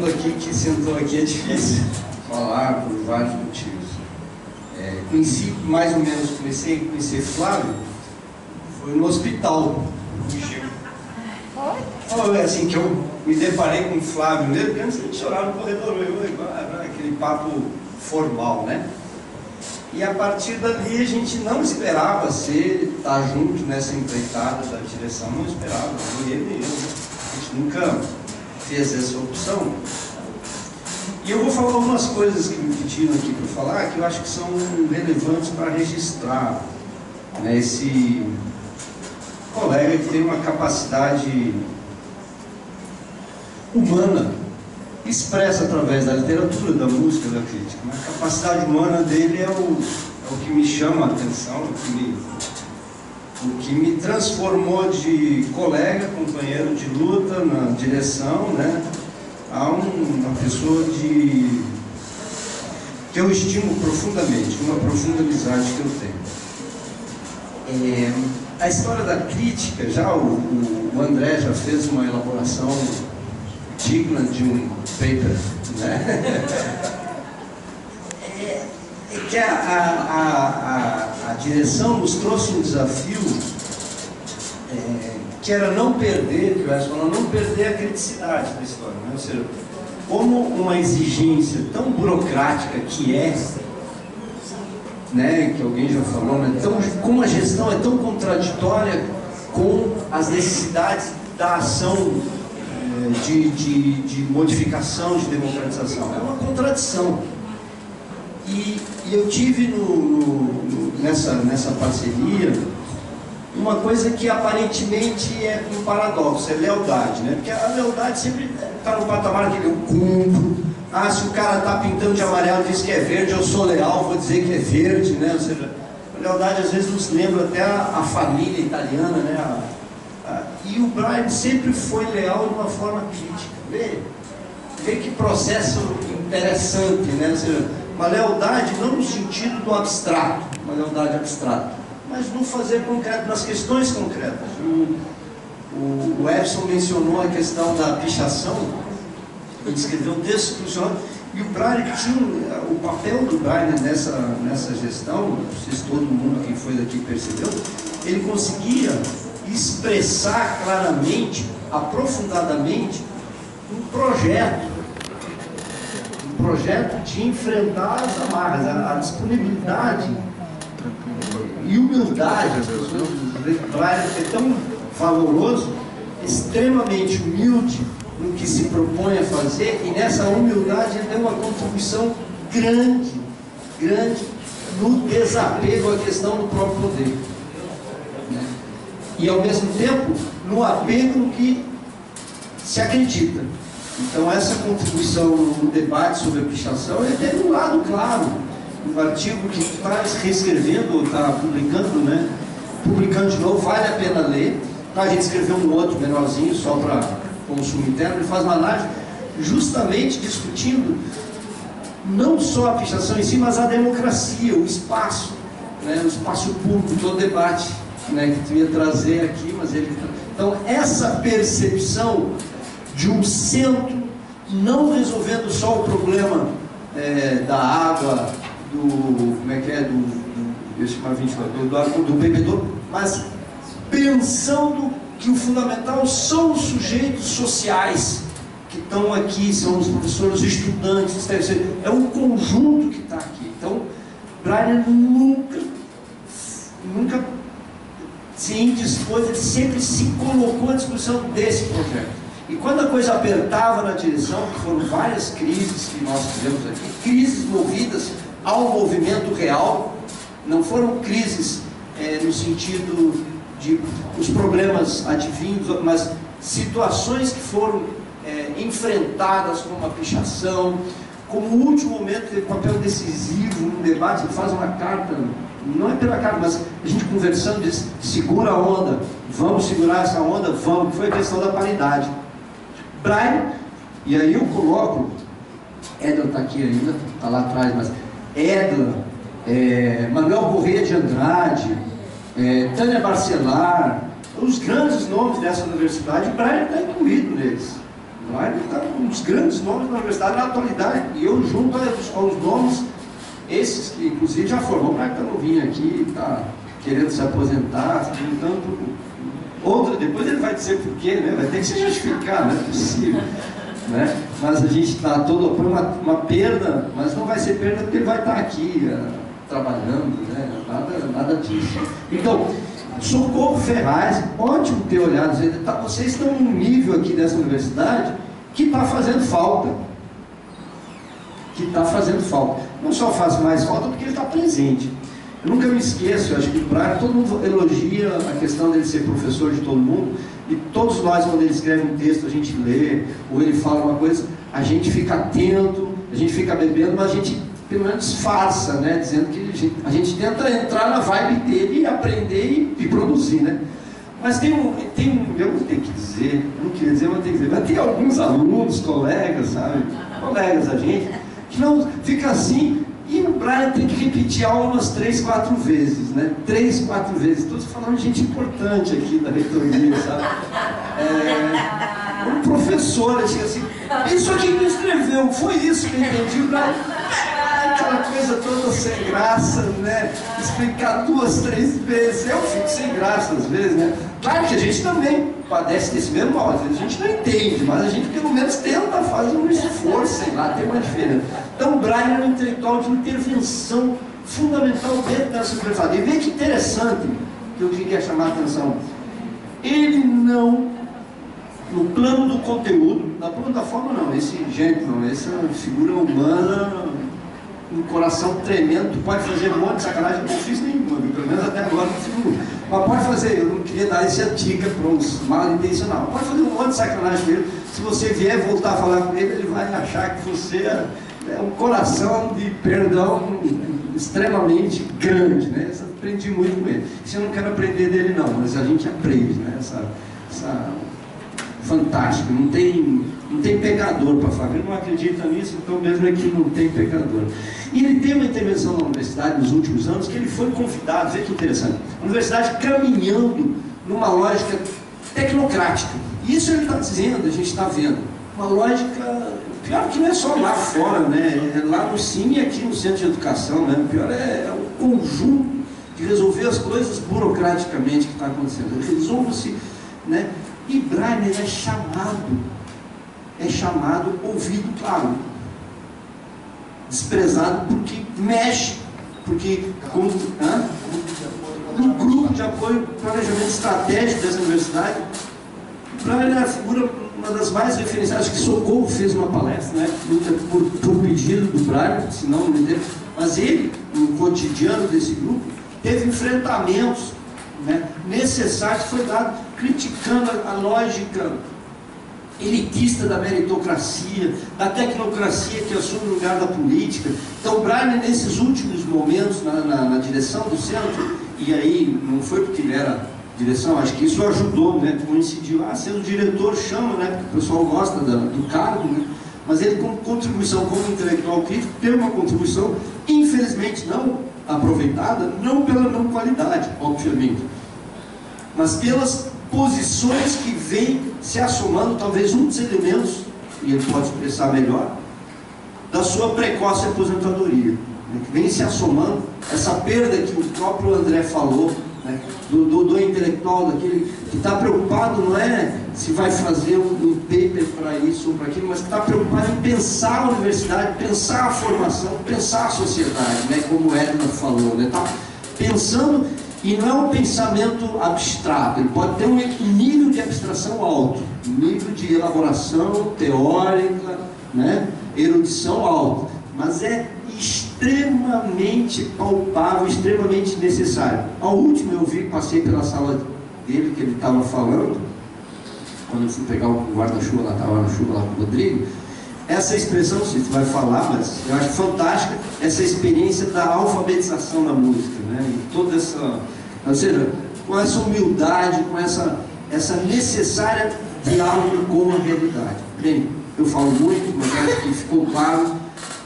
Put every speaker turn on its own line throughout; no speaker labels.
mundo aqui que sentou aqui é difícil falar por vários motivos. Conheci, mais ou menos, comecei a conhecer Flávio, foi no hospital. Foi assim que eu me deparei com o Flávio mesmo, porque antes a gente chorava no corredor, aquele papo formal, né? E a partir dali a gente não esperava estar junto nessa empreitada da direção, não esperava, nem ele nem eu, né? A gente nunca fez essa opção. E eu vou falar algumas coisas que me pediram aqui para falar, que eu acho que são relevantes para registrar, né, esse colega que tem uma capacidade humana, expressa através da literatura, da música, da crítica. A capacidade humana dele é o que me chama a atenção, o que me transformou de colega, companheiro de luta na direção, né, a uma pessoa que eu estimo profundamente, uma profunda amizade que eu tenho. A história da crítica, já o André já fez uma elaboração digna de um paper, né? É que a direção nos trouxe um desafio que era não perder, que o Edson falou, não perder a criticidade da história, né? Ou seja, como uma exigência tão burocrática que é, né, que alguém já falou, né, como a gestão é tão contraditória com as necessidades da ação de modificação, de democratização. É uma contradição. E eu tive nessa parceria uma coisa que aparentemente é um paradoxo, é lealdade, né? Porque a lealdade sempre está no patamar que eu cumpro. Se o cara está pintando de amarelo e diz que é verde, eu sou leal, vou dizer que é verde, né? Ou seja, a lealdade às vezes nos lembra até a família italiana, né? E o Brian sempre foi leal de uma forma crítica. Vê que processo interessante, né? Ou seja, uma lealdade não no sentido do abstrato, uma lealdade abstrata, mas no fazer concreto, nas questões concretas. O Edson mencionou a questão da pichação, ele escreveu um texto que funcionou, e o Brian tinha, o papel do Brian nessa gestão, não sei se todo mundo que foi daqui percebeu, ele conseguia expressar claramente, aprofundadamente, um projeto de enfrentar as amarras, a disponibilidade e humildade. O Brian é tão valoroso, extremamente humilde no que se propõe a fazer, e nessa humildade ele tem uma contribuição grande no desapego à questão do próprio poder, né? E ao mesmo tempo no apego no que se acredita. Então essa contribuição no debate sobre a pichação, ele tem um lado claro, um artigo que está reescrevendo, está publicando, né? Publicando de novo, vale a pena ler. A gente escreveu um outro menorzinho só para consumo interno, ele faz uma análise justamente discutindo não só a pichação em si, mas a democracia, o espaço, né? O espaço público, todo debate, né, que tu ia trazer aqui, mas ele... Então essa percepção de um centro não resolvendo só o problema da água, do bebedor, mas pensando que o fundamental são os sujeitos sociais que estão aqui, são os professores, os estudantes, é um conjunto que está aqui. Então, Brian nunca se indispôs, ele sempre se colocou à disposição desse projeto. E quando a coisa apertava na direção, que foram várias crises que nós tivemos aqui, crises movidas ao movimento real, não foram crises no sentido de os problemas advindos, mas situações que foram enfrentadas como a pichação, como o último momento, teve papel decisivo num debate, ele faz uma carta, não é pela carta, mas a gente conversando, diz, segura a onda, vamos segurar essa onda, vamos, foi a questão da paridade. Brian, e aí eu coloco, Edla está aqui ainda, está lá atrás, mas Edla, Manuel Corrêa de Andrade, Tânia Barcelar, os grandes nomes dessa universidade, Brian está incluído neles. O Brainer está um dos grandes nomes da universidade na atualidade, e eu junto aos nomes, esses que inclusive já foram. O Brainer está novinho aqui, está querendo se aposentar, está juntando outra, depois ele vai dizer por quê, né? Vai ter que se justificar, não é possível. Né? Mas a gente está todo, foi uma perda, mas não vai ser perda porque ele vai estar aqui trabalhando, né? Nada disso. Então, Socorro Ferraz, ótimo ter olhado, vocês estão num nível aqui dessa universidade que está fazendo falta. Não só faz mais falta porque ele está presente. Eu nunca me esqueço, eu acho que o Brainer, todo mundo elogia a questão dele ser professor de todo mundo, e todos nós, quando ele escreve um texto, a gente lê, ou ele fala uma coisa, a gente fica atento, a gente fica bebendo, mas a gente pelo menos disfarça, né? Dizendo que a gente tenta entrar na vibe dele e aprender e produzir, né? Mas eu vou ter que dizer, eu não queria dizer, mas tenho que dizer, mas tem alguns alunos, colegas, sabe? Colegas da gente, que não fica assim. E o Brainer tem que repetir a aula umas 3, 4 vezes, né? 3, 4 vezes. Estou falando de gente importante aqui da reitoria, sabe? Um professor, assim, isso aqui que escreveu, foi isso que eu entendi. O Brainer, aquela coisa toda sem graça, né? Explicar 2, 3 vezes. Eu fico sem graça às vezes, né? Claro que a gente também padece desse mesmo mal, às vezes a gente não entende, mas a gente pelo menos tenta fazer um esforço, sei lá, tem uma diferença. Então o Brainer é um intelectual de intervenção fundamental dentro dessa universidade. E veja que interessante, que eu queria chamar a atenção. Ele não, no plano do conteúdo, na plano da forma não, esse figura humana, um coração tremendo, pode fazer um monte de sacanagem, eu não fiz nenhuma, pelo menos até agora não fiz nenhuma. Mas pode fazer, eu não queria dar essa dica para uns mal intencionados. Pode fazer um monte de sacanagem com ele. Se você vier voltar a falar com ele, ele vai achar que você é um coração de perdão extremamente grande, né? Eu aprendi muito com ele. Isso eu não quero aprender dele não, mas a gente aprende, né? Fantástico, não tem pecador para falar. Ele não acredita nisso, então mesmo é que não tem pecador. E ele tem uma intervenção na universidade nos últimos anos que ele foi convidado, veja que interessante, a universidade caminhando numa lógica tecnocrática. Isso ele está dizendo, a gente está vendo. Uma lógica, pior que não é só lá fora, né? É lá no Cine e aqui no Centro de Educação, né? O pior é o conjunto de resolver as coisas burocraticamente que está acontecendo. Resolve-se, né? E Brainer é chamado, ouvido, claro, desprezado porque mexe, porque no grupo de apoio planejamento estratégico dessa universidade, Brainer é a figura, uma das mais referenciadas. Acho que Socorro fez uma palestra, né, por pedido do Brainer, senão não me entendo, mas ele, no cotidiano desse grupo, teve enfrentamentos, né, necessários, foi dado criticando a lógica elitista da meritocracia, da tecnocracia que assume o lugar da política. Então, Brainer, nesses últimos momentos, na direção do centro, e aí não foi porque ele era direção, acho que isso ajudou, né, coincidiu, sendo diretor chama, né, porque o pessoal gosta do cargo, né, mas ele, como contribuição, como intelectual crítico, teve uma contribuição, infelizmente não aproveitada, não pela não qualidade, obviamente, mas pelas posições que vêm se assomando, talvez um dos elementos, e ele pode expressar melhor, da sua precoce aposentadoria, né, que vem se assomando, essa perda que o próprio André falou, né, do intelectual, daquele que está preocupado, não é se vai fazer um paper para isso ou para aquilo, mas que está preocupado em pensar a universidade, pensar a formação, pensar a sociedade, né, como o Edna falou, né, tá pensando. E não é um pensamento abstrato, ele pode ter um nível de abstração alto, um nível de elaboração teórica, né, erudição alta, mas é extremamente palpável, extremamente necessário. A última eu vi, passei pela sala dele, que ele estava falando, quando eu fui pegar o guarda-chuva lá, estava na chuva lá com o Rodrigo, essa expressão, não sei se vai falar, mas eu acho fantástica essa experiência da alfabetização da música, né? E toda essa, ou seja, com essa humildade, com essa necessária diálogo com a realidade. Bem, eu falo muito, mas acho que ficou claro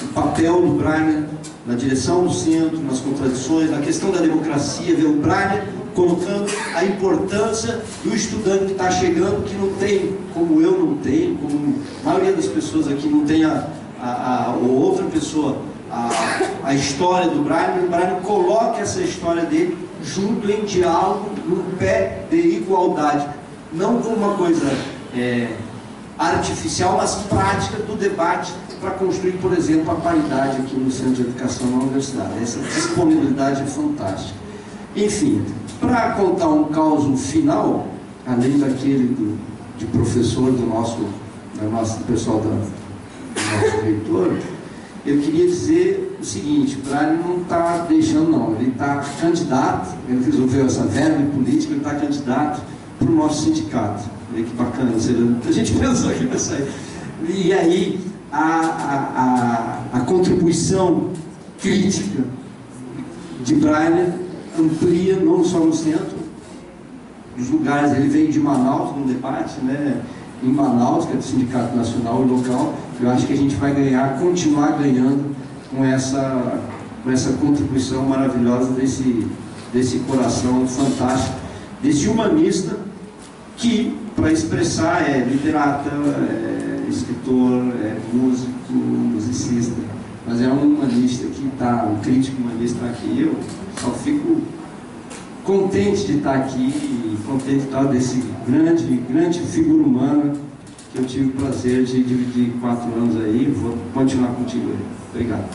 o papel do Brainer na direção do centro, nas contradições, na questão da democracia, ver o Brainer colocando a importância do estudante que está chegando, que não tem, como eu não tenho, como a maioria das pessoas aqui não tem ou outra pessoa, a história do Braille. O Braille coloca essa história dele junto em diálogo, no pé de igualdade, não como uma coisa artificial, mas prática do debate para construir, por exemplo, a paridade aqui no Centro de Educação na Universidade. Essa disponibilidade é fantástica. Enfim, para contar um caso final, além daquele de professor do nosso pessoal do nosso reitor, eu queria dizer o seguinte: o Braille não está deixando, não, ele está candidato, ele resolveu essa verba política, ele está candidato para o nosso sindicato. Olha que bacana, a gente pensou que vai sair. E aí, a contribuição crítica de Braille amplia não só no centro, os lugares. Ele veio de Manaus num debate, né, em Manaus, que é do Sindicato Nacional e local. Eu acho que a gente vai continuar ganhando com essa contribuição maravilhosa desse coração fantástico, desse humanista que, para expressar, é literata, escritor, músico, musicista, mas é um humanista que está, um crítico humanista aqui. Eu só fico contente de estar aqui e contente de estar desse grande figura humana que eu tive o prazer de dividir 4 anos aí. Vou continuar contigo aí. Obrigado.